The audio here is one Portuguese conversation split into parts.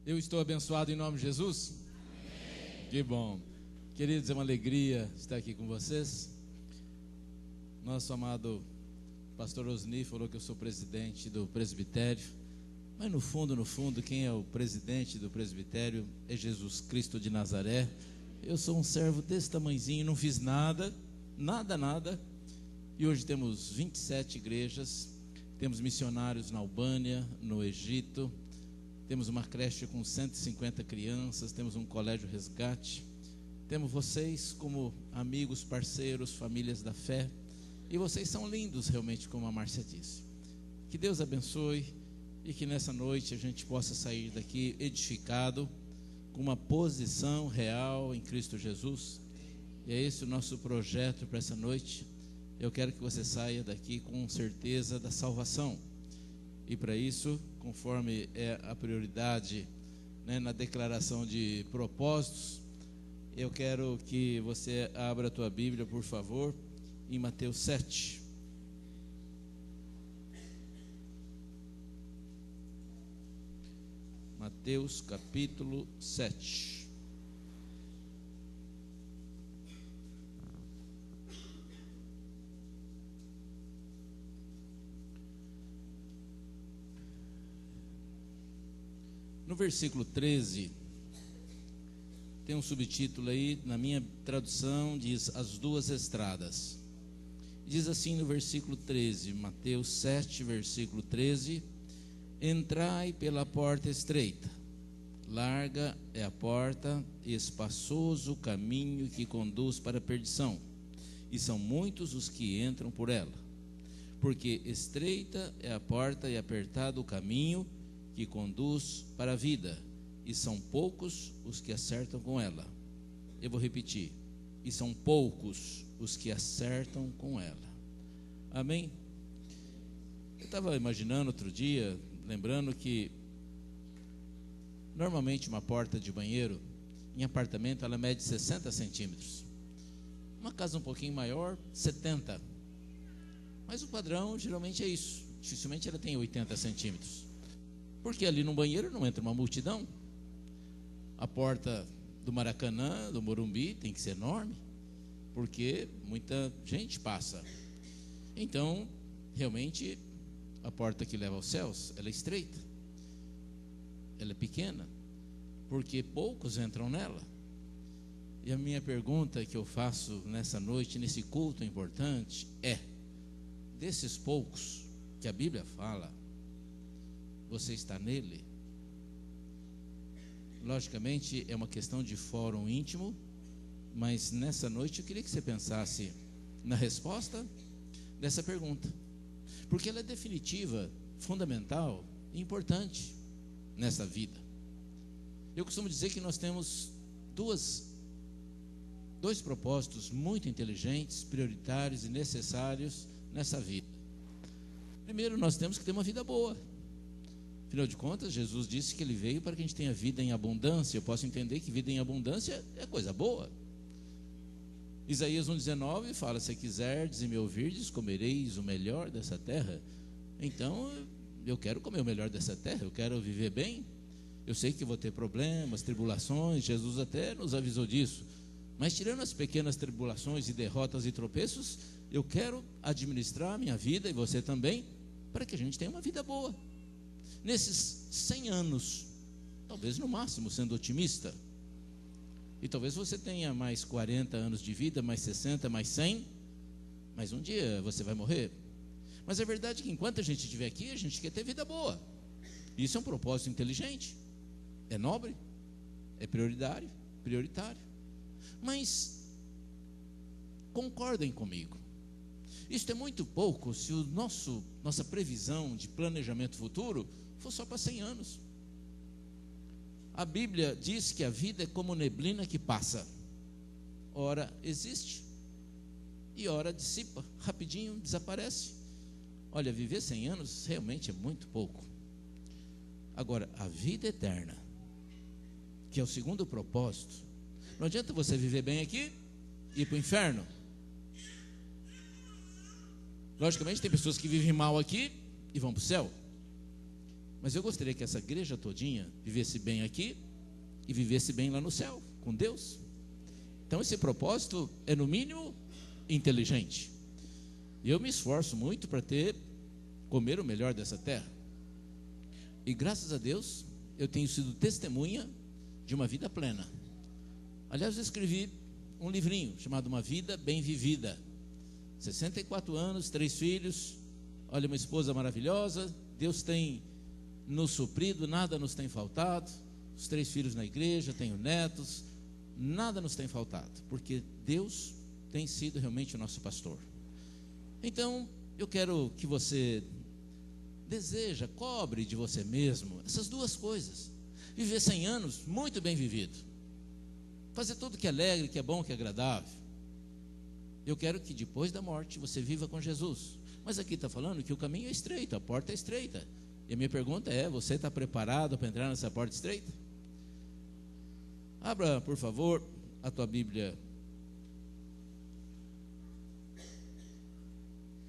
Eu estou abençoado em nome de Jesus? Amém. Que bom. Queridos, é uma alegria estar aqui com vocês. Nosso amado pastor Osni falou que eu sou presidente do presbitério. Mas no fundo, quem é o presidente do presbitério é Jesus Cristo de Nazaré. Eu sou um servo desse tamanhozinho, não fiz nada. E hoje temos 27 igrejas, temos missionários na Albânia, no Egito, temos uma creche com 150 crianças, temos um colégio resgate, temos vocês como amigos, parceiros, famílias da fé, e vocês são lindos realmente, como a Márcia disse. Que Deus abençoe e que nessa noite a gente possa sair daqui edificado, com uma posição real em Cristo Jesus. E é esse o nosso projeto para essa noite. Eu quero que você saia daqui com certeza da salvação. E para isso, conforme é a prioridade, na declaração de propósitos, eu quero que você abra a tua Bíblia, por favor, em Mateus 7. Mateus capítulo 7. No versículo 13, tem um subtítulo aí, na minha tradução, diz as duas estradas. Diz assim no versículo 13, Mateus 7, versículo 13: entrai pela porta estreita, larga é a porta e espaçoso o caminho que conduz para a perdição, e são muitos os que entram por ela. Porque estreita é a porta e apertado o caminho que conduz para a vida, e são poucos os que acertam com ela. Eu vou repetir: e são poucos os que acertam com ela. Amém? Eu estava imaginando outro dia, lembrando que normalmente uma porta de banheiro em apartamento ela mede 60 centímetros. Uma casa um pouquinho maior, 70. Mas o padrão geralmente é isso. Dificilmente ela tem 80 centímetros. Porque ali no banheiro não entra uma multidão. A porta do Maracanã, do Morumbi, tem que ser enorme, porque muita gente passa. Então, realmente, a porta que leva aos céus, ela é estreita, ela é pequena, porque poucos entram nela. E a minha pergunta que eu faço nessa noite, nesse culto importante, é: desses poucos que a Bíblia fala, você está nele? Logicamente é uma questão de fórum íntimo, mas nessa noite eu queria que você pensasse na resposta dessa pergunta, porque ela é definitiva, fundamental e importante nessa vida. Eu costumo dizer que nós temos dois propósitos muito inteligentes, prioritários e necessários nessa vida. Primeiro, nós temos que ter uma vida boa. Afinal de contas, Jesus disse que Ele veio para que a gente tenha vida em abundância. Eu posso entender que vida em abundância é coisa boa. Isaías 1,19 fala: se quiserdes e me ouvirdes, comereis o melhor dessa terra. Então, eu quero comer o melhor dessa terra, eu quero viver bem. Eu sei que vou ter problemas, tribulações, Jesus até nos avisou disso. Mas tirando as pequenas tribulações e derrotas e tropeços, eu quero administrar a minha vida, e você também, para que a gente tenha uma vida boa. Nesses 100 anos, talvez no máximo, sendo otimista, e talvez você tenha mais 40 anos de vida, mais 60, mais 100, mas um dia você vai morrer. Mas é verdade que enquanto a gente estiver aqui, a gente quer ter vida boa. Isso é um propósito inteligente, é nobre, é prioritário. Mas concordem comigo, isso é muito pouco se nossa previsão de planejamento futuro for só para 100 anos. A Bíblia diz que a vida é como neblina que passa, ora existe e ora dissipa, rapidinho desaparece. Olha, viver 100 anos realmente é muito pouco. Agora, a vida eterna, que é o segundo propósito, não adianta você viver bem aqui e ir para o inferno. Logicamente tem pessoas que vivem mal aqui e vão para o céu. Mas eu gostaria que essa igreja todinha vivesse bem aqui e vivesse bem lá no céu, com Deus. Então esse propósito é no mínimo inteligente. E eu me esforço muito para comer o melhor dessa terra. E graças a Deus, eu tenho sido testemunha de uma vida plena. Aliás, eu escrevi um livrinho chamado Uma Vida Bem Vivida. 64 anos, 3 filhos, olha, uma esposa maravilhosa. Deus tem nos suprido, nada nos tem faltado. Os 3 filhos na igreja, tenho netos, nada nos tem faltado, porque Deus tem sido realmente o nosso pastor. Então, eu quero que você cobre de você mesmo essas 2 coisas: viver 100 anos muito bem vivido, fazer tudo que é alegre, que é bom, que é agradável. Eu quero que depois da morte você viva com Jesus. Mas aqui está falando que o caminho é estreito, a porta é estreita. E a minha pergunta é: você está preparado para entrar nessa porta estreita? Abra, por favor, a tua Bíblia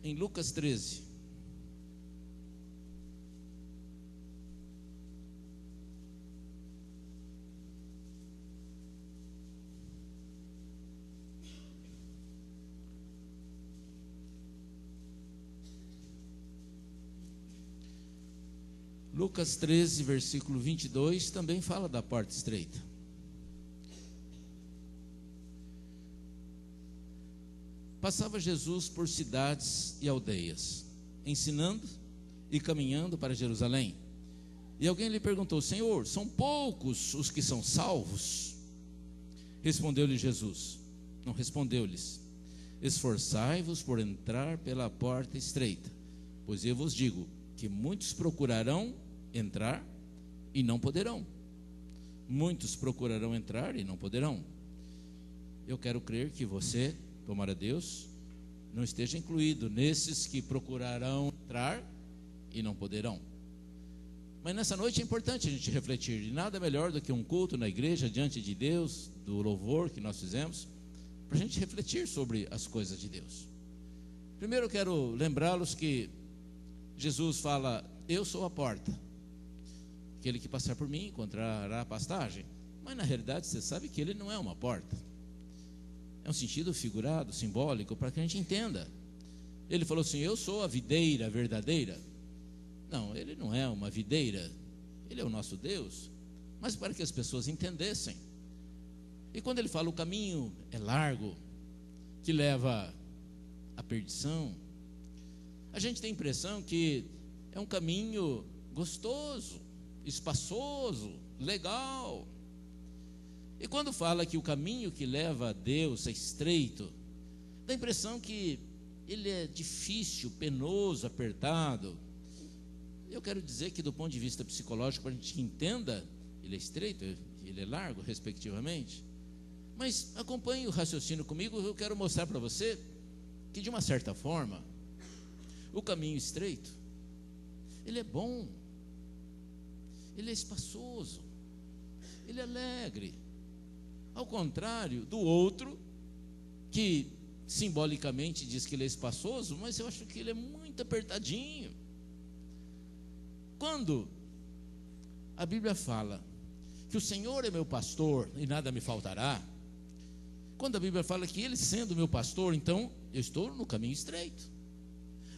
em Lucas 13. Lucas 13, versículo 22, também fala da porta estreita. Passava Jesus por cidades e aldeias, ensinando e caminhando para Jerusalém. E alguém lhe perguntou: Senhor, são poucos os que são salvos? Respondeu-lhe Jesus, não respondeu-lhes: esforçai-vos por entrar pela porta estreita, pois eu vos digo que muitos procurarão entrar e não poderão. Muitos procurarão entrar e não poderão. Eu quero crer que você, tomara Deus, não esteja incluído nesses que procurarão entrar e não poderão. Mas nessa noite é importante a gente refletir. E nada melhor do que um culto na igreja, diante de Deus, do louvor que nós fizemos, para a gente refletir sobre as coisas de Deus. Primeiro eu quero lembrá-los que Jesus fala: eu sou a porta, aquele que passar por mim encontrará pastagem. Mas na realidade você sabe que ele não é uma porta. É um sentido figurado, simbólico, para que a gente entenda. Ele falou assim: eu sou a videira verdadeira. Não, ele não é uma videira, ele é o nosso Deus. Mas para que as pessoas entendessem. E quando ele fala o caminho é largo, que leva à perdição, a gente tem a impressão que é um caminho gostoso, espaçoso, legal. E quando fala que o caminho que leva a Deus é estreito, dá a impressão que ele é difícil, penoso, apertado. Eu quero dizer que do ponto de vista psicológico, para a gente entenda, ele é estreito, ele é largo, respectivamente. Mas acompanhe o raciocínio comigo. Eu quero mostrar para você que, de uma certa forma, o caminho estreito, ele é bom, ele é espaçoso, ele é alegre. Ao contrário do outro, que simbolicamente diz que ele é espaçoso, mas eu acho que ele é muito apertadinho. Quando a Bíblia fala que o Senhor é meu pastor e nada me faltará, quando a Bíblia fala que ele sendo meu pastor, então eu estou no caminho estreito.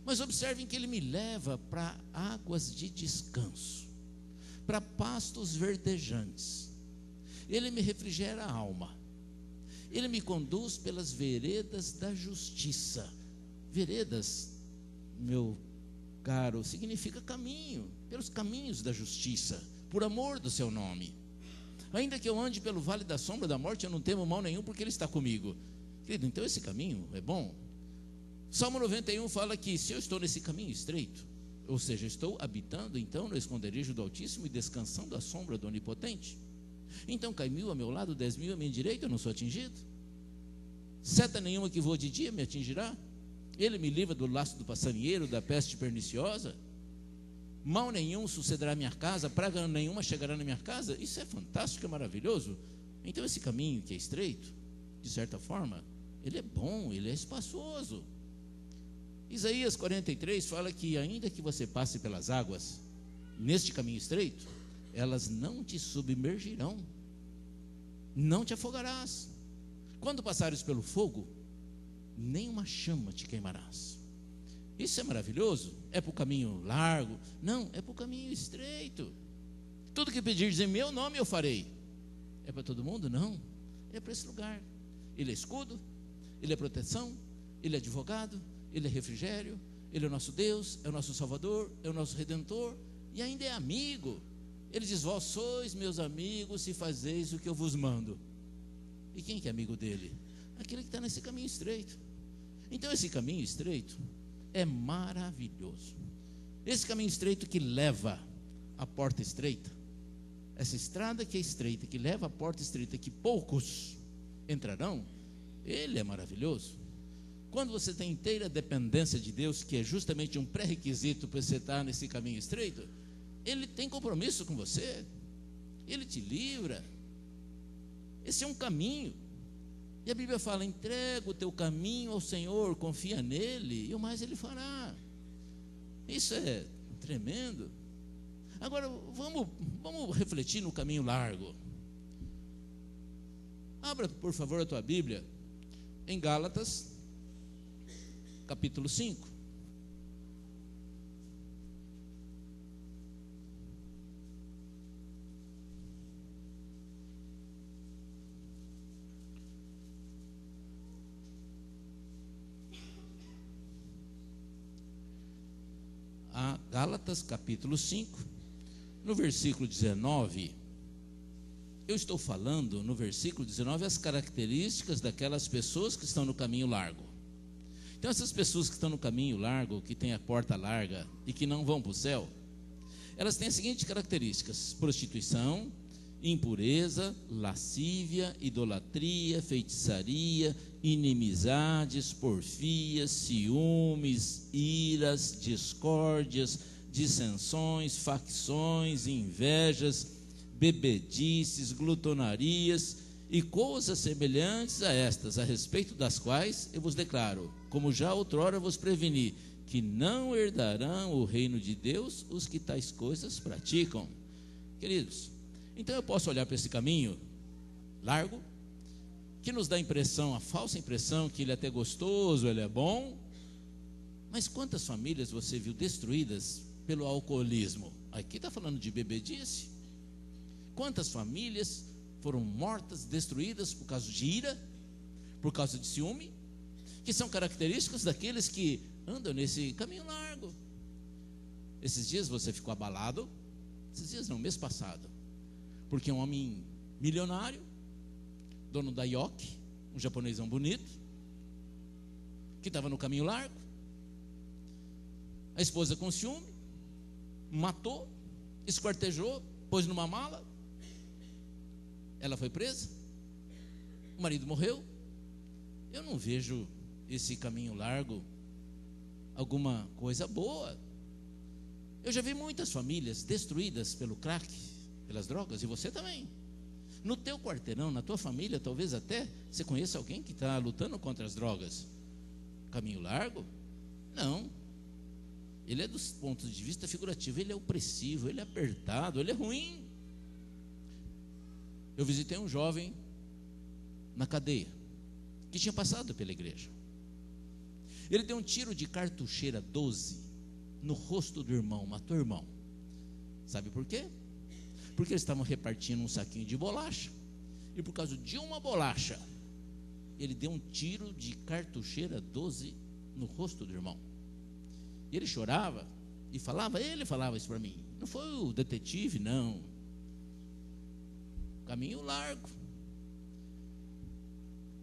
Mas observem que ele me leva para águas de descanso, para pastos verdejantes. Ele me refrigera a alma. Ele me conduz pelas veredas da justiça. Veredas, meu caro, significa caminho, pelos caminhos da justiça, por amor do seu nome. Ainda que eu ande pelo vale da sombra da morte, eu não temo mal nenhum, porque ele está comigo. Querido, então esse caminho é bom. Salmo 91 fala que se eu estou nesse caminho estreito, ou seja, estou habitando então no esconderijo do Altíssimo e descansando à sombra do Onipotente, então cai 1000 a meu lado, 10.000 à minha direita, eu não sou atingido. Seta nenhuma que voa de dia me atingirá. Ele me livra do laço do passarinheiro, da peste perniciosa. Mal nenhum sucederá à minha casa, praga nenhuma chegará na minha casa. Isso é fantástico, é maravilhoso. Então esse caminho que é estreito, de certa forma, ele é bom, ele é espaçoso. Isaías 43 fala que ainda que você passe pelas águas, neste caminho estreito, elas não te submergirão, não te afogarás. Quando passares pelo fogo, nenhuma chama te queimarás. Isso é maravilhoso? É para o caminho largo? Não, é para o caminho estreito. Tudo que pedires em meu nome eu farei. É para todo mundo? Não, é para esse lugar. Ele é escudo, Ele é proteção, Ele é advogado, Ele é refrigério, Ele é o nosso Deus, é o nosso Salvador, é o nosso Redentor, e ainda é amigo. Ele diz: vós sois meus amigos se fazeis o que eu vos mando. E quem que é amigo dele? Aquele que está nesse caminho estreito. Então esse caminho estreito é maravilhoso. Esse caminho estreito que leva à porta estreita, essa estrada que é estreita, que leva à porta estreita, que poucos entrarão, ele é maravilhoso. Quando você tem inteira dependência de Deus, que é justamente um pré-requisito para você estar nesse caminho estreito, Ele tem compromisso com você, Ele te livra. Esse é um caminho. E a Bíblia fala: entrega o teu caminho ao Senhor, confia nele, e o mais Ele fará. Isso é tremendo. Agora vamos refletir no caminho largo. Abra, por favor, a tua Bíblia em Gálatas, capítulo 5. Gálatas, capítulo 5, no versículo 19. Eu estou falando no versículo 19 as características daquelas pessoas que estão no caminho largo. Então essas pessoas que estão no caminho largo, que têm a porta larga e que não vão para o céu, elas têm as seguintes características: prostituição, impureza, lascívia, idolatria, feitiçaria, inimizades, porfias, ciúmes, iras, discórdias, dissensões, facções, invejas, bebedices, glutonarias e coisas semelhantes a estas, a respeito das quais eu vos declaro, como já outrora vos preveni, que não herdarão o reino de Deus os que tais coisas praticam. Queridos, então eu posso olhar para esse caminho largo, que nos dá a impressão, a falsa impressão que ele é até gostoso, ele é bom, mas quantas famílias você viu destruídas pelo alcoolismo? Aqui está falando de bebedice. Quantas famílias foram mortas, destruídas por causa de ira, por causa de ciúme, que são características daqueles que andam nesse caminho largo. Esses dias você ficou abalado, esses dias não, mês passado, porque um homem milionário, dono da Yoki, um japonesão bonito, que estava no caminho largo, a esposa com ciúme, matou, esquartejou, pôs numa mala, ela foi presa, o marido morreu. Eu não vejo esse caminho largo alguma coisa boa. Eu já vi muitas famílias destruídas pelo crack, pelas drogas, e você também. No teu quarteirão, na tua família, talvez até você conheça alguém que está lutando contra as drogas. Caminho largo? Não. Ele é dos pontos de vista figurativo, ele é opressivo, ele é apertado, ele é ruim. Eu visitei um jovem na cadeia, que tinha passado pela igreja. Ele deu um tiro de cartucheira 12 no rosto do irmão, matou o irmão. Sabe por quê? Porque eles estavam repartindo um saquinho de bolacha, e por causa de uma bolacha, ele deu um tiro de cartucheira 12 no rosto do irmão. E ele chorava e falava, ele falava isso para mim. Não foi o detetive, não. Caminho largo.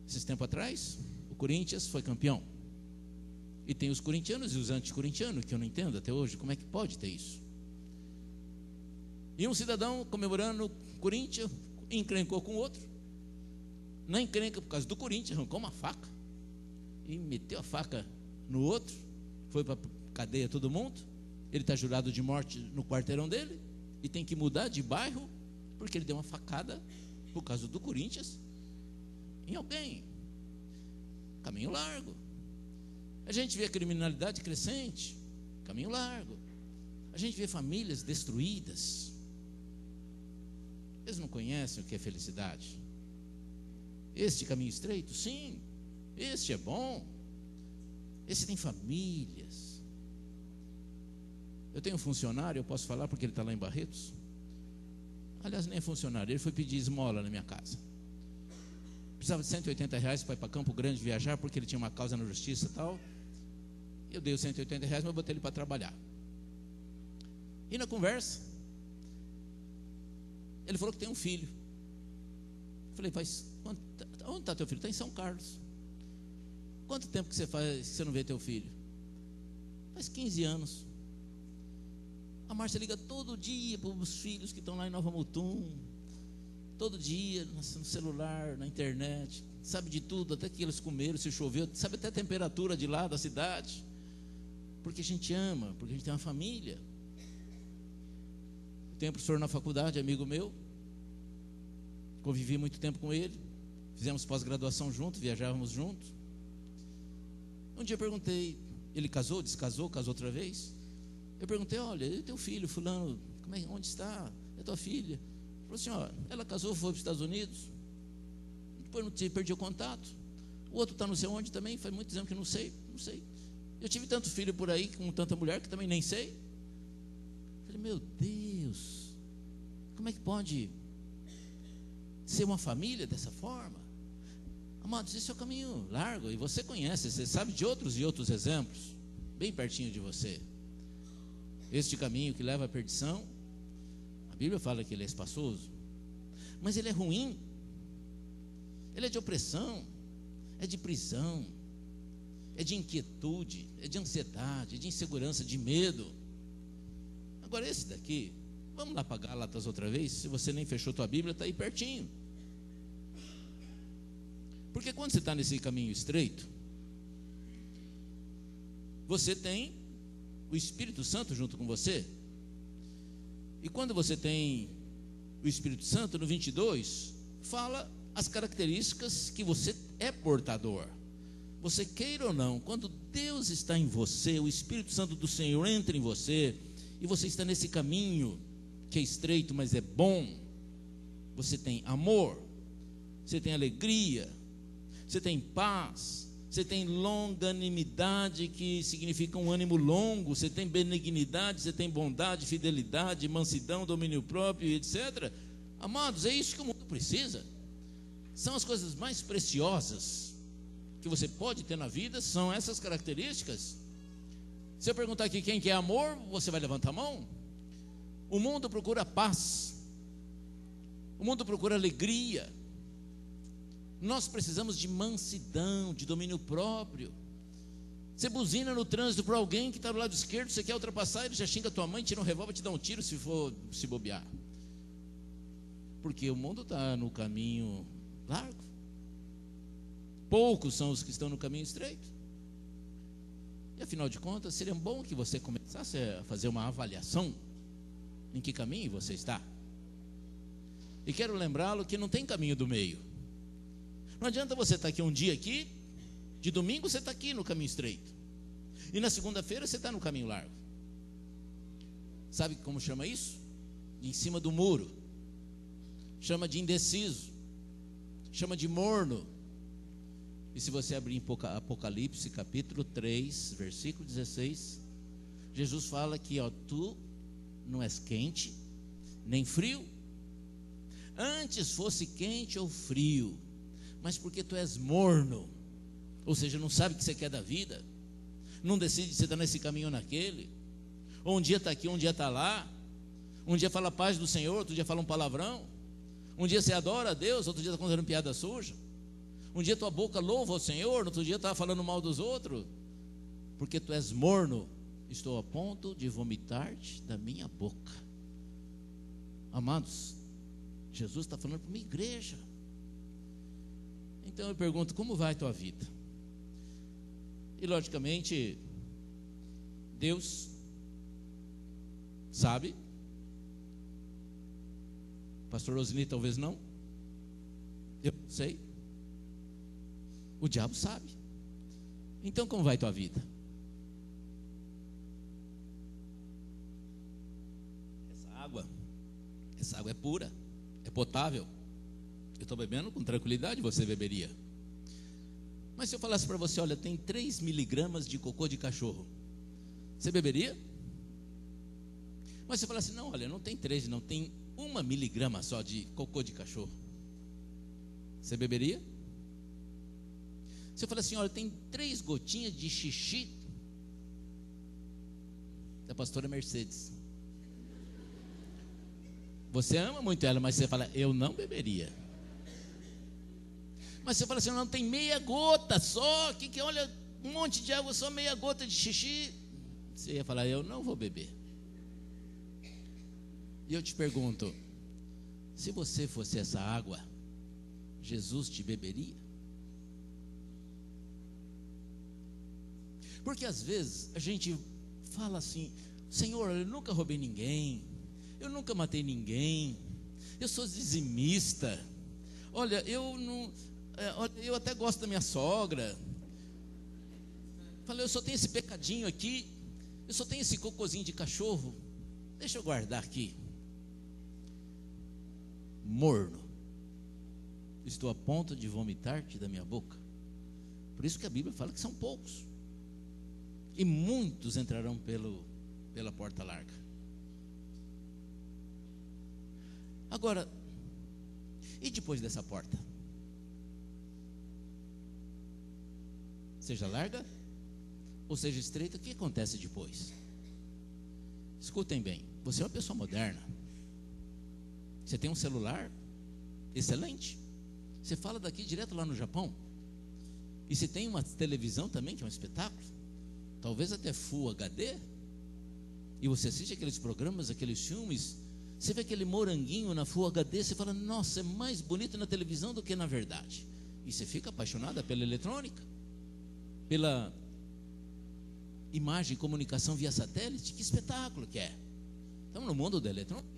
Esses tempos atrás, o Corinthians foi campeão. E tem os corintianos e os anticorintianos, que eu não entendo até hoje, como é que pode ter isso? E um cidadão comemorando o Corinthians, encrencou com o outro. Na encrenca, por causa do Corinthians, arrancou uma faca e meteu a faca no outro. Foi para a cadeia todo mundo. Ele está jurado de morte no quarteirão dele e tem que mudar de bairro porque ele deu uma facada por causa do Corinthians em alguém. Caminho largo. A gente vê a criminalidade crescente, caminho largo. A gente vê famílias destruídas. Eles não conhecem o que é felicidade. Este caminho estreito, sim, este é bom. Esse tem famílias. Eu tenho um funcionário, eu posso falar porque ele está lá em Barretos. Aliás, nem é funcionário, ele foi pedir esmola na minha casa. Precisava de R$180 para ir para Campo Grande viajar, porque ele tinha uma causa na justiça e tal. Eu dei os R$180, mas eu botei ele para trabalhar. E na conversa, ele falou que tem um filho. Eu falei, onde está teu filho? Está em São Carlos. Quanto tempo que você não vê teu filho? Faz 15 anos. A Márcia liga todo dia para os filhos que estão lá em Nova Mutum. Todo dia, no celular, na internet. Sabe de tudo, até que eles comeram, se choveu. Sabe até a temperatura de lá, da cidade. Porque a gente ama, porque a gente tem uma família. Eu tenho um professor na faculdade, amigo meu. Convivi muito tempo com ele. Fizemos pós-graduação juntos, viajávamos juntos. Um dia eu perguntei, ele casou, descasou, casou outra vez. Eu perguntei, olha, e teu filho, fulano, onde está? É tua filha? Ele falou assim, ó, ela casou, foi para os Estados Unidos. Depois perdi o contato. O outro está não sei onde também, faz muito tempo que não sei. Eu tive tanto filho por aí, com tanta mulher, que também nem sei. Eu falei, meu Deus, como é que pode ser uma família dessa forma? Amados, esse é o caminho largo, e você conhece, você sabe de outros e outros exemplos, bem pertinho de você. Este caminho que leva à perdição, a Bíblia fala que ele é espaçoso, mas ele é ruim, ele é de opressão, é de prisão, é de inquietude, é de ansiedade, é de insegurança, de medo. Agora esse daqui, vamos lá para Gálatas outra vez, se você nem fechou tua Bíblia, está aí pertinho. Porque quando você está nesse caminho estreito, você tem o Espírito Santo junto com você. E quando você tem o Espírito Santo, no 22, fala as características que você é portador. Você queira ou não, quando Deus está em você, o Espírito Santo do Senhor entra em você, e você está nesse caminho que é estreito, mas é bom. Você tem amor, você tem alegria, você tem paz, você tem longanimidade, que significa um ânimo longo, você tem benignidade, você tem bondade, fidelidade, mansidão, domínio próprio, etc. Amados, é isso que o mundo precisa. São as coisas mais preciosas que você pode ter na vida, são essas características. Se eu perguntar aqui quem quer amor, você vai levantar a mão? O mundo procura paz, o mundo procura alegria. Nós precisamos de mansidão, de domínio próprio. Você buzina no trânsito para alguém que está do lado esquerdo, você quer ultrapassar, ele já xinga a tua mãe, tira um revólver, te dá um tiro se for se bobear. Porque o mundo está no caminho largo. Poucos são os que estão no caminho estreito. E afinal de contas, seria bom que você começasse a fazer uma avaliação em que caminho você está. E quero lembrá-lo que não tem caminho do meio. Não adianta você estar aqui um dia aqui, de domingo você está aqui no caminho estreito, e na segunda-feira você está no caminho largo. Sabe como chama isso? De em cima do muro. Chama de indeciso, chama de morno. E se você abrir em Apocalipse capítulo 3, versículo 16, Jesus fala que tu não és quente, nem frio. Antes fosse quente ou frio, mas porque tu és morno, ou seja, não sabe o que você quer da vida, não decide se está nesse caminho ou naquele, ou um dia está aqui, um dia está lá, um dia fala a paz do Senhor, outro dia fala um palavrão, um dia você adora a Deus, outro dia está contando piada suja, um dia tua boca louva ao Senhor, outro dia está falando mal dos outros, porque tu és morno. Estou a ponto de vomitar-te da minha boca. Amados, Jesus está falando para uma igreja. Então eu pergunto, como vai a tua vida? E logicamente, Deus sabe. Pastor Osni talvez não. Eu não sei. O diabo sabe. Então como vai a tua vida? Essa água é pura, é potável. Eu estou bebendo com tranquilidade, você beberia. Mas se eu falasse para você, olha, tem 3 miligramas de cocô de cachorro, você beberia? Mas se eu falasse, não, olha, não tem 3, não, tem 1 miligrama só de cocô de cachorro, você beberia? Se eu falasse assim, olha, tem 3 gotinhas de xixi da pastora Mercedes, você ama muito ela, mas você fala, eu não beberia. Mas você fala assim, não, tem meia gota só, que olha, um monte de água, só meia gota de xixi, você ia falar, eu não vou beber. E eu te pergunto, se você fosse essa água, Jesus te beberia? Porque às vezes a gente fala assim, Senhor, eu nunca roubei ninguém, eu nunca matei ninguém, eu sou dizimista, olha, eu até gosto da minha sogra, falei, eu só tenho esse pecadinho aqui, eu só tenho esse cocôzinho de cachorro, deixa eu guardar aqui. Morno, estou a ponto de vomitar-te da minha boca. Por isso que a Bíblia fala que são poucos, e muitos entrarão pela porta larga. Agora, e depois dessa porta? Seja larga ou seja estreita, o que acontece depois? Escutem bem, você é uma pessoa moderna, você tem um celular excelente, você fala daqui direto lá no Japão, e você tem uma televisão também que é um espetáculo, talvez até Full HD, e você assiste aqueles programas, aqueles filmes, você vê aquele moranguinho na Full HD, você fala, nossa, é mais bonito na televisão do que na verdade, e você fica apaixonada pela eletrônica, pela imagem e comunicação via satélite. Que espetáculo que é. Estamos no mundo da eletrônica.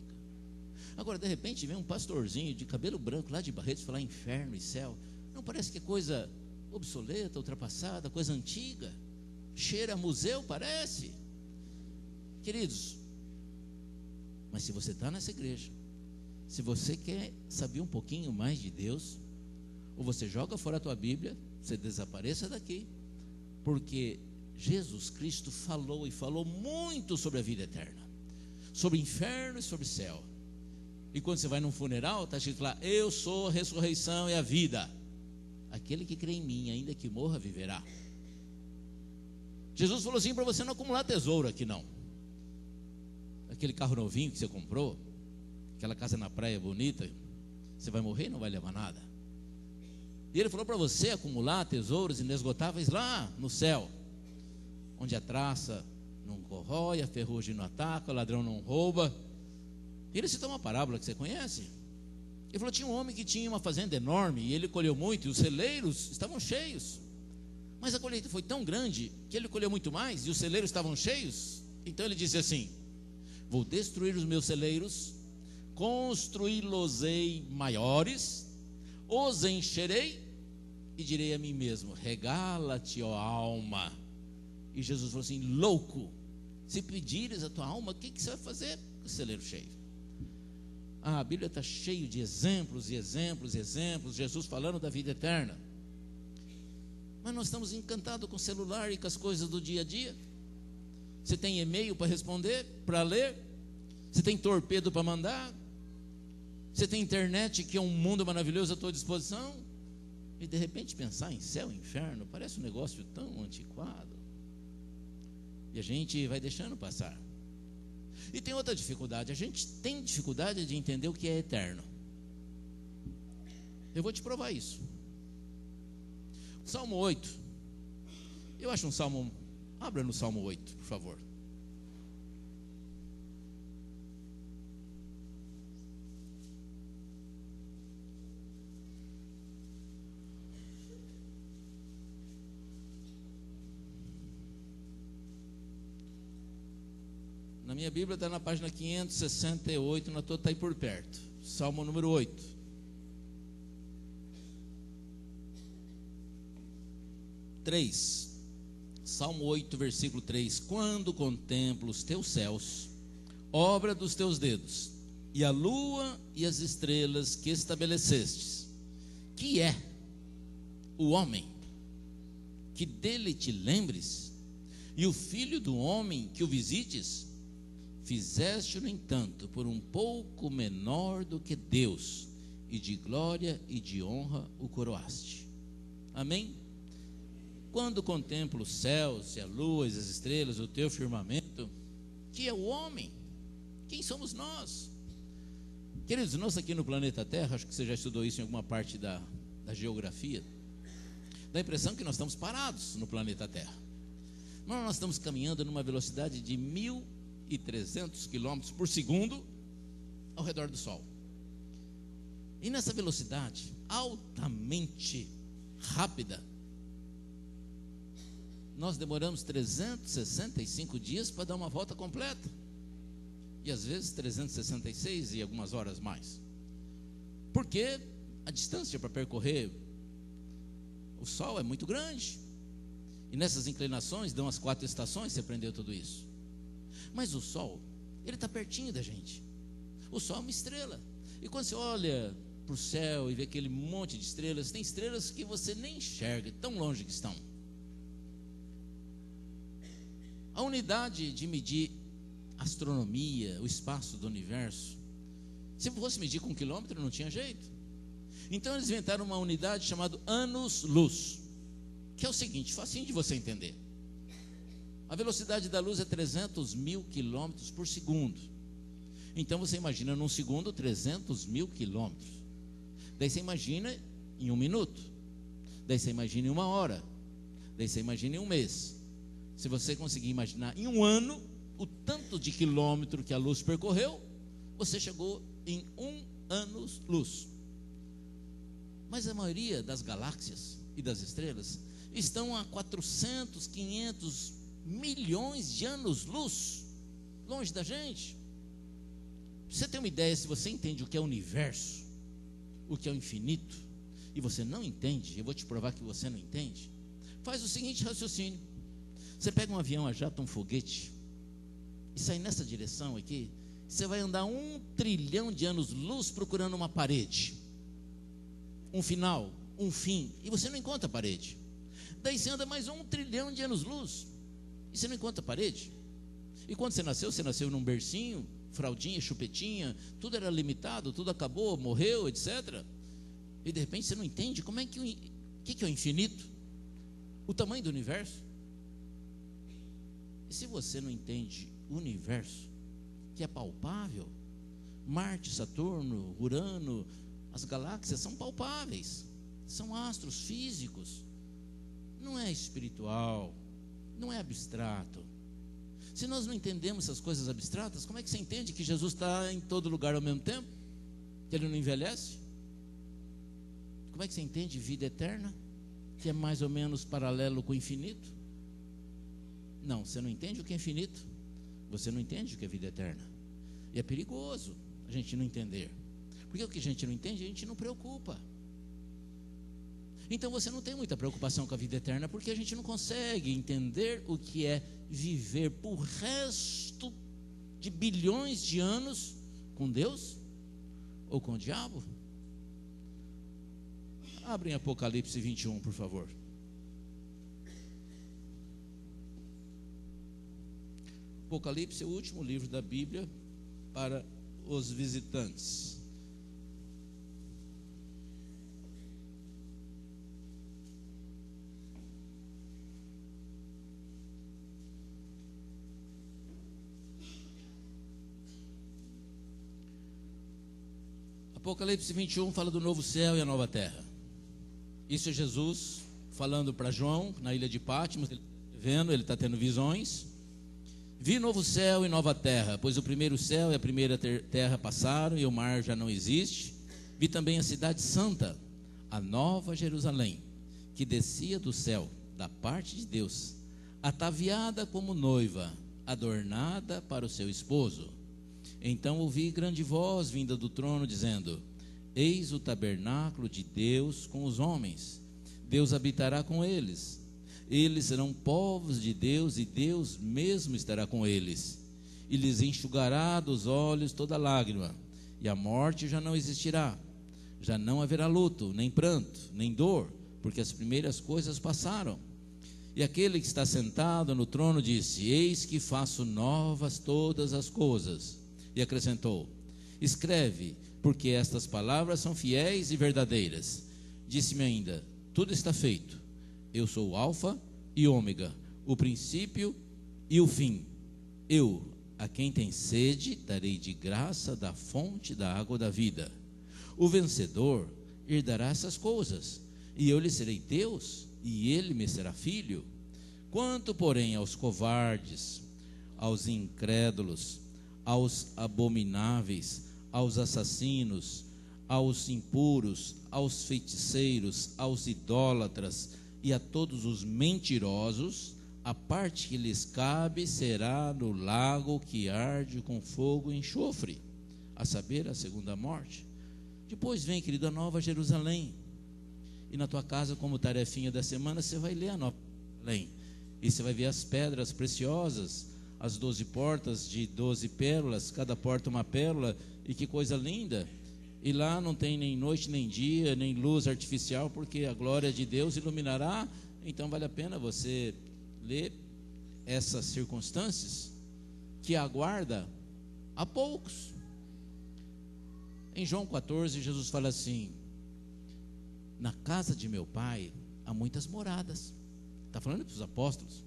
Agora de repente vem um pastorzinho de cabelo branco lá de Barretos falar inferno e céu. Não parece que é coisa obsoleta, ultrapassada, coisa antiga? Cheira a museu, parece. Queridos, mas se você está nessa igreja, se você quer saber um pouquinho mais de Deus, ou você joga fora a tua Bíblia, você desapareça daqui, porque Jesus Cristo falou e falou muito sobre a vida eterna, sobre inferno e sobre céu. E quando você vai num funeral, está escrito lá, eu sou a ressurreição e a vida, aquele que crê em mim, ainda que morra, viverá. Jesus falou assim para você não acumular tesouro aqui não. Aquele carro novinho que você comprou, aquela casa na praia bonita, você vai morrer e não vai levar nada. E ele falou para você acumular tesouros inesgotáveis lá no céu, onde a traça não corrói, a ferrugem não ataca, o ladrão não rouba. E ele citou uma parábola que você conhece. Ele falou, tinha um homem que tinha uma fazenda enorme, e ele colheu muito, e os celeiros estavam cheios, mas a colheita foi tão grande, que ele colheu muito mais, e os celeiros estavam cheios. Então ele disse assim, vou destruir os meus celeiros, construí-los-ei maiores, os encherei, e direi a mim mesmo, regala-te, ó alma. E Jesus falou assim, louco, se pedires a tua alma, o que você vai fazer com o celeiro cheio? A Bíblia está cheia de exemplos e exemplos e exemplos, Jesus falando da vida eterna. Mas nós estamos encantados com o celular e com as coisas do dia a dia. Você tem e-mail para responder, para ler, você tem torpedo para mandar, você tem internet, que é um mundo maravilhoso à tua disposição, e de repente pensar em céu e inferno parece um negócio tão antiquado, e a gente vai deixando passar. E tem outra dificuldade, a gente tem dificuldade de entender o que é eterno. Eu vou te provar isso. Salmo 8, eu acho um salmo, abra no Salmo 8, por favor. Na minha Bíblia está na página 568, na tua está aí por perto. Salmo número 8. Salmo 8, versículo 3. Quando contemplo os teus céus, obra dos teus dedos, e a lua e as estrelas que estabelecestes, que é o homem, que dele te lembres, e o filho do homem que o visites, fizeste, no entanto, por um pouco menor do que Deus, e de glória e de honra o coroaste. Amém? Quando contemplo os céus e a lua e as estrelas, o teu firmamento, que é o homem, quem somos nós? Queridos, nós aqui no planeta Terra, acho que você já estudou isso em alguma parte da geografia, dá a impressão que nós estamos parados no planeta Terra. Mas nós estamos caminhando numa velocidade de 1.300 km por segundo ao redor do Sol. E nessa velocidade altamente rápida, nós demoramos 365 dias para dar uma volta completa. E às vezes 366 e algumas horas mais. Porque a distância para percorrer o Sol é muito grande. E nessas inclinações dão as 4 estações, você aprendeu tudo isso. Mas o Sol, ele está pertinho da gente. O Sol é uma estrela. E quando você olha para o céu e vê aquele monte de estrelas, tem estrelas que você nem enxerga, tão longe que estão. A unidade de medir astronomia, o espaço do universo, se fosse medir com 1 quilômetro não tinha jeito. Então eles inventaram uma unidade chamada anos-luz, que é o seguinte, facinho de você entender. A velocidade da luz é 300 mil quilômetros por segundo. Então você imagina num segundo 300 mil quilômetros. Daí você imagina em 1 minuto. Daí você imagina em 1 hora. Daí você imagina em 1 mês. Se você conseguir imaginar em 1 ano o tanto de quilômetro que a luz percorreu, você chegou em 1 ano-luz. Mas a maioria das galáxias e das estrelas estão a 400, 500 milhões de anos-luz longe da gente. Pra você ter uma ideia, se você entende o que é o universo, o que é o infinito, e você não entende, eu vou te provar que você não entende, faz o seguinte raciocínio. Você pega um avião a jato, um foguete, e sai nessa direção aqui, você vai andar 1 trilhão de anos-luz procurando uma parede, um final, um fim, e você não encontra a parede. Daí você anda mais 1 trilhão de anos-luz, e você não encontra a parede. E quando você nasceu num bercinho, fraldinha, chupetinha, tudo era limitado, tudo acabou, morreu, etc. E de repente você não entende como é que o que é o infinito, o tamanho do universo. E se você não entende o universo, que é palpável, Marte, Saturno, Urano, as galáxias são palpáveis, são astros físicos, não é espiritual, não é abstrato. Se nós não entendemos essas coisas abstratas, como é que você entende que Jesus está em todo lugar ao mesmo tempo? Que ele não envelhece? Como é que você entende vida eterna? Que é mais ou menos paralelo com o infinito? Não, você não entende o que é infinito, você não entende o que é vida eterna. E é perigoso a gente não entender, porque o que a gente não entende, a gente não preocupa. Então você não tem muita preocupação com a vida eterna, porque a gente não consegue entender o que é viver por resto de bilhões de anos com Deus ou com o diabo. Abrem Apocalipse 21, por favor. Apocalipse é o último livro da Bíblia para os visitantes. Apocalipse 21 fala do novo céu e a nova terra. Isso é Jesus falando para João na ilha de Patmos. Ele está tendo visões. Vi novo céu e nova terra, pois o primeiro céu e a primeira terra passaram e o mar já não existe. Vi também a cidade santa, a nova Jerusalém, que descia do céu, da parte de Deus, ataviada como noiva, adornada para o seu esposo. Então ouvi grande voz vinda do trono, dizendo: Eis o tabernáculo de Deus com os homens. Deus habitará com eles. Eles serão povos de Deus, e Deus mesmo estará com eles. E lhes enxugará dos olhos toda lágrima, e a morte já não existirá. Já não haverá luto, nem pranto, nem dor, porque as primeiras coisas passaram. E aquele que está sentado no trono disse: eis que faço novas todas as coisas. E acrescentou: escreve, porque estas palavras são fiéis e verdadeiras. Disse-me ainda: tudo está feito. Eu sou o Alfa e Ômega, o princípio e o fim. Eu, a quem tem sede, darei de graça da fonte da água da vida. O vencedor herdará essas coisas, e eu lhe serei Deus, e ele me será filho. Quanto, porém, aos covardes, aos incrédulos, aos abomináveis, aos assassinos, aos impuros, aos feiticeiros, aos idólatras e a todos os mentirosos, a parte que lhes cabe será no lago que arde com fogo e enxofre, a saber, a segunda morte. Depois vem, querido, a Nova Jerusalém, e na tua casa, como tarefinha da semana, você vai ler a Nova Jerusalém, e você vai ver as pedras preciosas, as 12 portas de 12 pérolas, cada porta uma pérola, e que coisa linda. E lá não tem nem noite, nem dia, nem luz artificial, porque a glória de Deus iluminará. Então vale a pena você ler essas circunstâncias que aguarda a poucos. Em João 14, Jesus fala assim: na casa de meu pai há muitas moradas. Está falando para os apóstolos.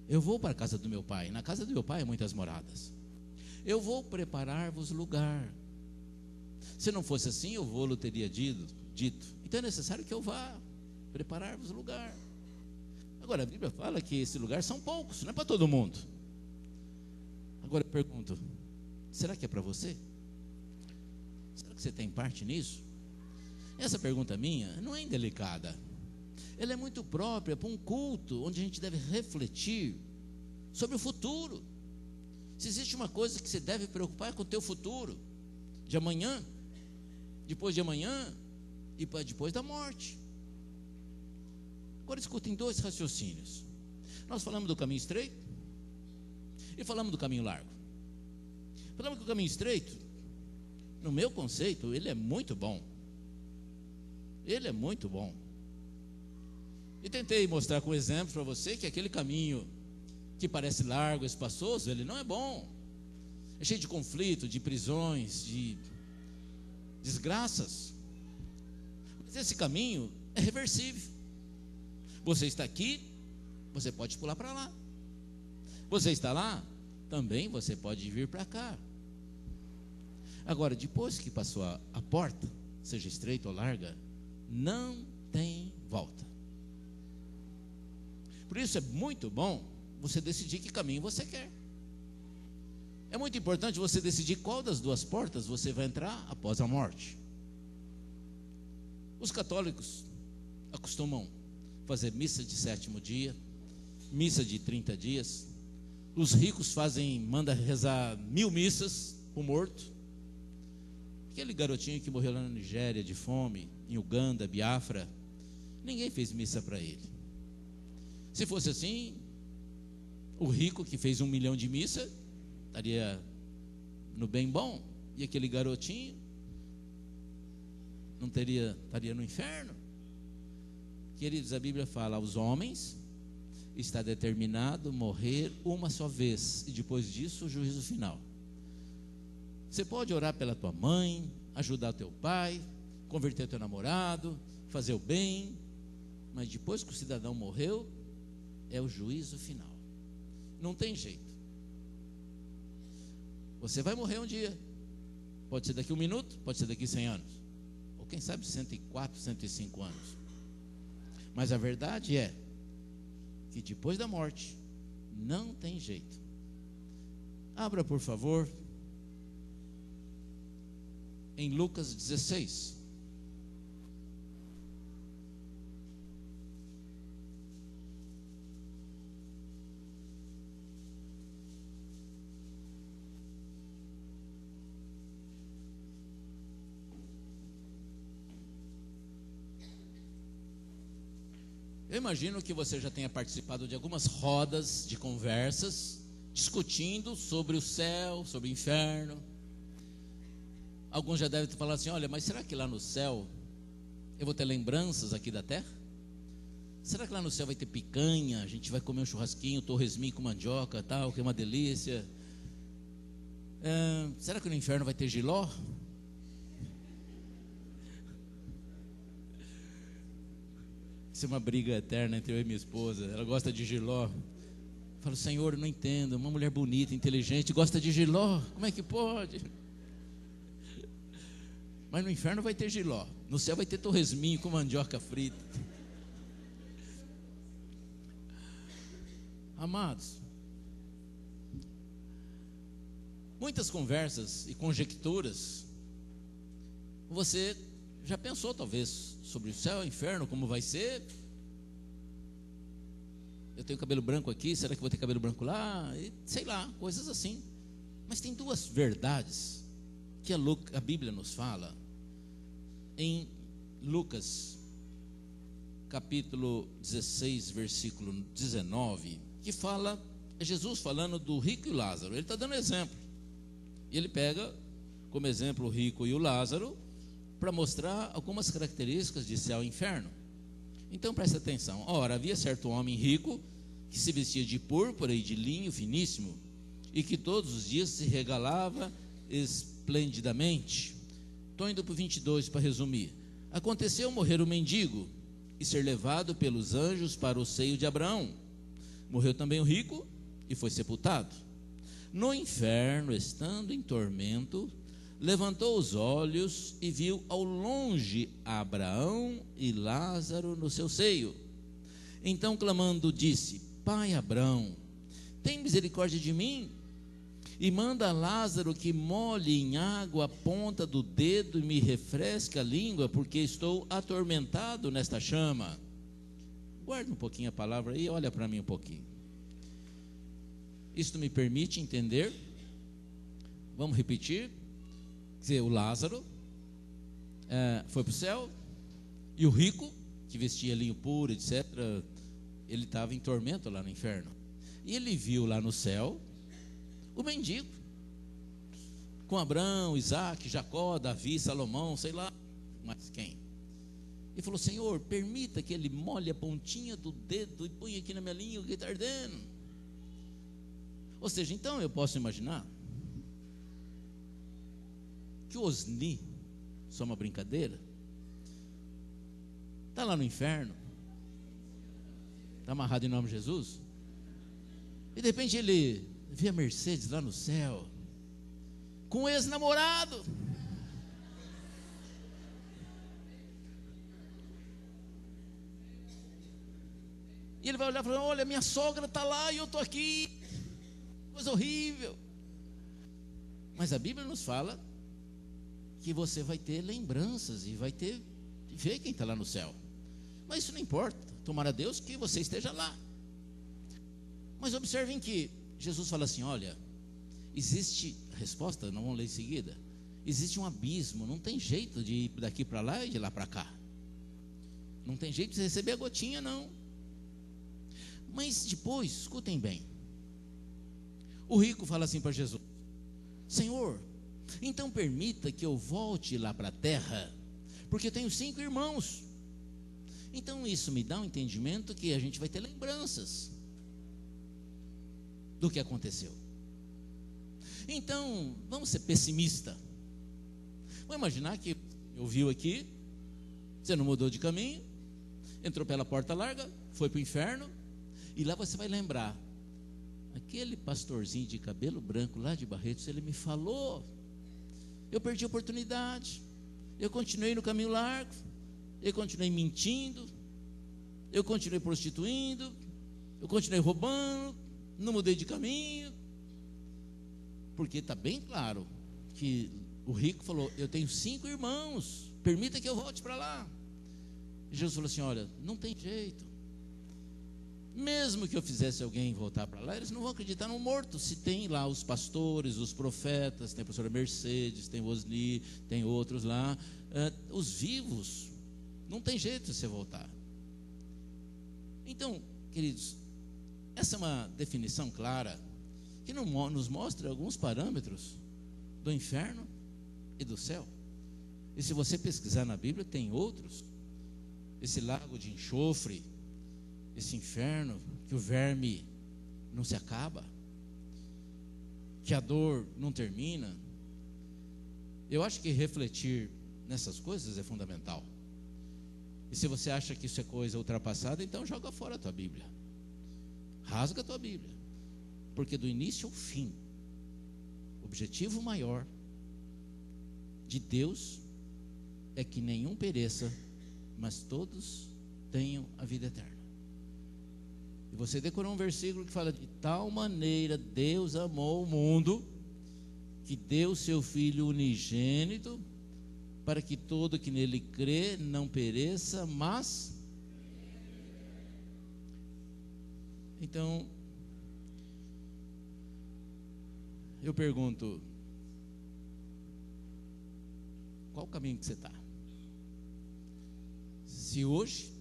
Eu vou para a casa do meu pai. Na casa do meu pai há muitas moradas. Eu vou preparar-vos lugar. Se não fosse assim, eu vou-lo teria dito. Então é necessário que eu vá preparar-vos lugar. Agora a Bíblia fala que esse lugar são poucos, não é para todo mundo. Agora eu pergunto: será que é para você? Será que você tem parte nisso? Essa pergunta minha não é indelicada. Ela é muito própria para um culto onde a gente deve refletir sobre o futuro. Se existe uma coisa que você deve preocupar é com o teu futuro, de amanhã, depois de amanhã e para depois da morte. Agora escutem dois raciocínios. Nós falamos do caminho estreito e falamos do caminho largo. Falamos que o caminho estreito, no meu conceito, ele é muito bom. Ele é muito bom. E tentei mostrar com exemplo para você que aquele caminho que parece largo, espaçoso, ele não é bom. É cheio de conflito, de prisões, de desgraças. Mas esse caminho é reversível. Você está aqui, você pode pular para lá. Você está lá, também você pode vir para cá. Agora, depois que passou a porta, seja estreita ou larga, não tem volta. Por isso é muito bom você decidir que caminho você quer. É muito importante você decidir qual das duas portas você vai entrar após a morte. Os católicos acostumam fazer missa de 7º dia, missa de 30 dias. Os ricos mandam rezar 1000 missas para o morto. Aquele garotinho que morreu lá na Nigéria de fome, em Uganda, Biafra, ninguém fez missa para ele. Se fosse assim, o rico que fez 1 milhão de missa estaria no bem bom, e aquele garotinho estaria no inferno. Queridos, a Bíblia fala: aos homens está determinado morrer uma só vez, e depois disso o juízo final. Você pode orar pela tua mãe, ajudar teu pai, converter teu namorado, fazer o bem, mas depois que o cidadão morreu, é o juízo final. Não tem jeito. Você vai morrer um dia. Pode ser daqui 1 minuto, pode ser daqui 100 anos, ou quem sabe 104, 105 anos. Mas a verdade é que depois da morte não tem jeito. Abra, por favor, em Lucas 16. Eu imagino que você já tenha participado de algumas rodas de conversas, discutindo sobre o céu, sobre o inferno. Alguns já devem falar assim: olha, mas será que lá no céu eu vou ter lembranças aqui da terra? Será que lá no céu vai ter picanha? A gente vai comer um churrasquinho, torresminho com mandioca, tal, que é uma delícia. Será que no inferno vai ter jiló? Isso é uma briga eterna entre eu e minha esposa. Ela gosta de jiló. Eu falo: Senhor, eu não entendo. Uma mulher bonita, inteligente, gosta de jiló. Como é que pode? Mas no inferno vai ter jiló. No céu vai ter torresminho com mandioca frita. Amados, muitas conversas e conjecturas. Você já pensou talvez sobre o céu e o inferno, como vai ser? Eu tenho cabelo branco aqui, será que vou ter cabelo branco lá? E, sei lá, coisas assim. Mas tem duas verdades que a Bíblia nos fala em Lucas capítulo 16, versículo 19, que fala, é Jesus falando do rico e o Lázaro. Ele está dando exemplo, e ele pega como exemplo o rico e o Lázaro para mostrar algumas características de céu e inferno. Então presta atenção. Ora, havia certo homem rico que se vestia de púrpura e de linho finíssimo, e que todos os dias se regalava esplendidamente. Estou indo para o 22 para resumir. Aconteceu morrer o mendigo e ser levado pelos anjos para o seio de Abraão. Morreu também o rico e foi sepultado. No inferno, estando em tormento, levantou os olhos e viu ao longe Abraão e Lázaro no seu seio. Então, clamando, disse: Pai Abraão, tem misericórdia de mim, e manda a Lázaro que molhe em água a ponta do dedo e me refresque a língua, porque estou atormentado nesta chama. Guarda um pouquinho a palavra aí, olha para mim um pouquinho. Isto me permite entender. Vamos repetir. Quer dizer, o Lázaro foi para o céu, e o rico, que vestia linho puro, etc., ele estava em tormento lá no inferno. E ele viu lá no céu o mendigo, com Abraão, Isaac, Jacó, Davi, Salomão, sei lá mais quem. E falou: Senhor, permita que ele molhe a pontinha do dedo e ponha aqui na minha língua que está ardendo. Ou seja, então eu posso imaginar que o Osni, só uma brincadeira, está lá no inferno, está amarrado em nome de Jesus, e de repente ele vê a Mercedes lá no céu, com um ex-namorado. E ele vai olhar e falar: olha, minha sogra está lá e eu estou aqui, coisa horrível. Mas a Bíblia nos fala que você vai ter lembranças e vai ver quem está lá no céu. Mas isso não importa, tomara a Deus que você esteja lá. Mas observem que Jesus fala assim: olha, existe, a resposta, não vamos ler em seguida, existe um abismo, não tem jeito de ir daqui para lá e de lá para cá, não tem jeito de você receber a gotinha, não. Mas depois, escutem bem, o rico fala assim para Jesus: Senhor, então permita que eu volte lá para a terra, porque eu tenho 5 irmãos. Então isso me dá um entendimento que a gente vai ter lembranças do que aconteceu. Então, vamos ser pessimista. Vamos imaginar que ouviu aqui, você não mudou de caminho, entrou pela porta larga, foi para o inferno, e lá você vai lembrar: aquele pastorzinho de cabelo branco lá de Barretos, ele me falou, eu perdi a oportunidade, eu continuei no caminho largo, eu continuei mentindo, eu continuei prostituindo, eu continuei roubando, não mudei de caminho. Porque está bem claro que o rico falou: eu tenho 5 irmãos, permita que eu volte para lá. E Jesus falou assim: olha, não tem jeito, mesmo que eu fizesse alguém voltar para lá, eles não vão acreditar no morto. Se tem lá os pastores, os profetas, tem a professora Mercedes, tem o Osni, tem outros lá, os vivos, não tem jeito de você voltar. Então, queridos, essa é uma definição clara, que nos mostra alguns parâmetros do inferno e do céu. E se você pesquisar na Bíblia, tem outros. Esse lago de enxofre, esse inferno, que o verme não se acaba, que a dor não termina. Eu acho que refletir nessas coisas é fundamental. E se você acha que isso é coisa ultrapassada, então joga fora a tua Bíblia. Rasga a tua Bíblia. Porque do início ao fim, o objetivo maior de Deus é que nenhum pereça, mas todos tenham a vida eterna. E você decorou um versículo que fala: de tal maneira Deus amou o mundo, que deu seu Filho unigênito, para que todo que nele crê não pereça, mas... Então, eu pergunto, qual o caminho que você está? Se hoje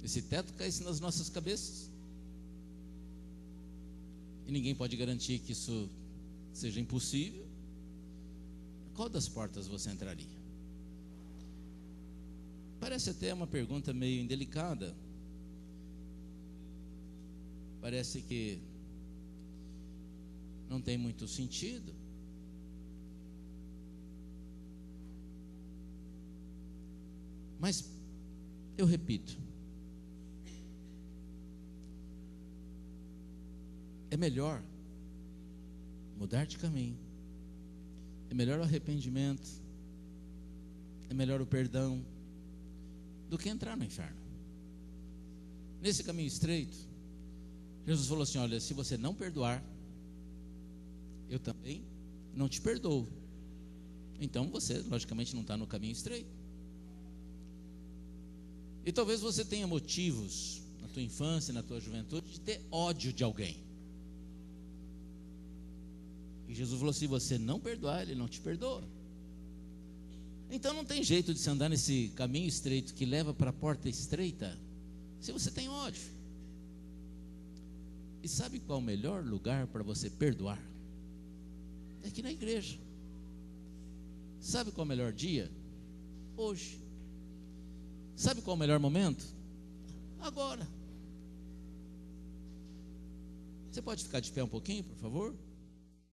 esse teto caísse nas nossas cabeças, e ninguém pode garantir que isso seja impossível, qual das portas você entraria? Parece até uma pergunta meio indelicada. Parece que não tem muito sentido. Mas eu repito, é melhor mudar de caminho, é melhor o arrependimento, é melhor o perdão, do que entrar no inferno. Nesse caminho estreito, Jesus falou assim: olha, se você não perdoar, eu também não te perdoo. Então você logicamente não está no caminho estreito. E talvez você tenha motivos na tua infância, na tua juventude, de ter ódio de alguém. E Jesus falou: se você não perdoar, Ele não te perdoa. Então não tem jeito de se andar nesse caminho estreito que leva para a porta estreita, se você tem ódio. E sabe qual é o melhor lugar para você perdoar? É aqui na igreja. Sabe qual é o melhor dia? Hoje. Sabe qual é o melhor momento? Agora. Você pode ficar de pé um pouquinho, por favor?